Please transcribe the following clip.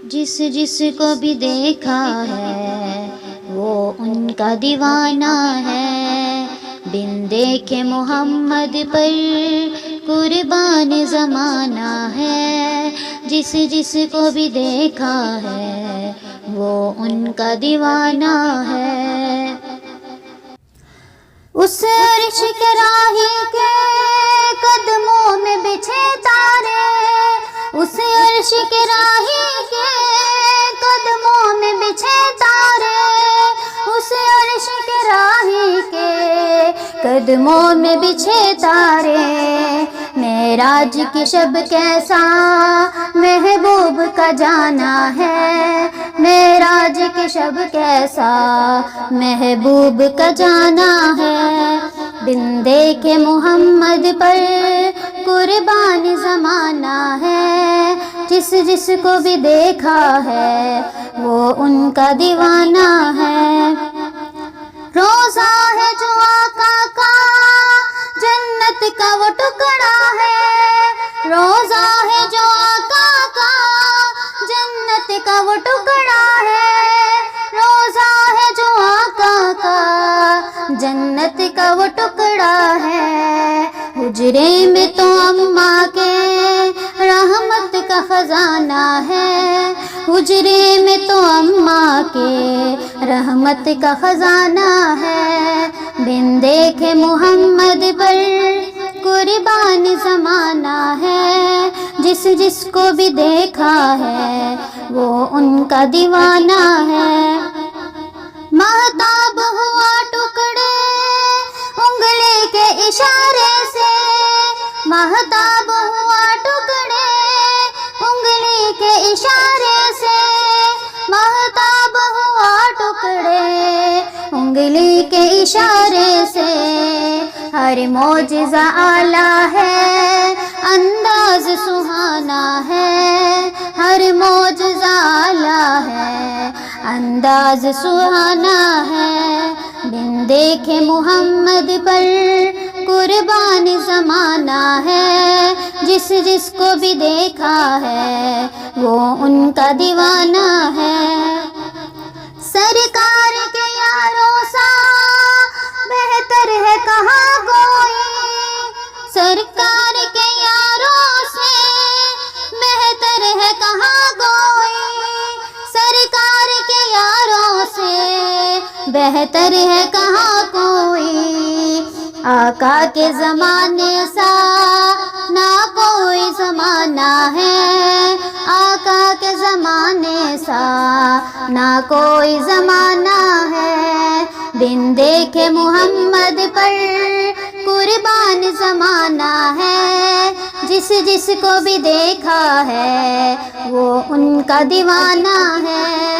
جس جس کو بھی دیکھا ہے وہ ان کا دیوانہ ہے، بن دیکھے محمد پر قربان زمانہ ہے، جس جس کو بھی دیکھا ہے وہ ان کا دیوانہ ہے۔ اس عرش کے راہی کے قدموں میں بچھے تارے، اس عرش کے راہی کے قدموں میں بچھے تارے، اس عرش کے راہی کے قدموں میں بچھے تارے۔ معراج کی شب کیسا محبوب کا جانا ہے، معراج کی شب کیسا محبوب کا جانا ہے، بن دیکھے محمد پر قربان زمانہ ہے، جس جس کو بھی دیکھا ہے وہ ان کا دیوانہ ہے۔ روزہ ہے جو آقا کا جنت کا وہ ٹکڑا ہے، روزہ ہے جو آقا کا جنت کا وہ ٹکڑا ہے، روزہ ہے جو آقا کا جنت کا وہ ٹکڑا ہے۔ حجرے میں تو اماں کے رحمت کا خزانہ ہے، حجرے میں تو اماں کے رحمت کا خزانہ ہے، بن دیکھے محمد پر قربان زمانہ ہے، جس جس کو بھی دیکھا ہے وہ ان کا دیوانہ ہے۔ مہتاب ہوا ٹکڑے انگلی کے اشارے سے، مہتاب ہوا ٹکڑے انگلی کے اشارے سے، مہتاب ہوا ٹکڑے انگلی کے اشارے سے، ہر معجزہ اعلیٰ ہے انداز سہانا ہے، ہر معجزہ اعلیٰ ہے انداز سہانا ہے، بن دیکھے محمد پر قربان زمانہ ہے، جس جس کو بھی دیکھا ہے وہ ان کا دیوانہ ہے۔ سرکار کے یاروں سا بہتر ہے کہاں کوئی، سرکار کے یاروں سے بہتر ہے کہاں کوئی، سرکار کے یاروں سے بہتر ہے کہاں کوئی، آقا کے زمانے سا نہ کوئی زمانہ ہے، آقا کے زمانے سا نہ کوئی زمانہ ہے، بن دیکھے محمد پر قربان زمانہ ہے، جس جس کو بھی دیکھا ہے وہ ان کا دیوانہ ہے۔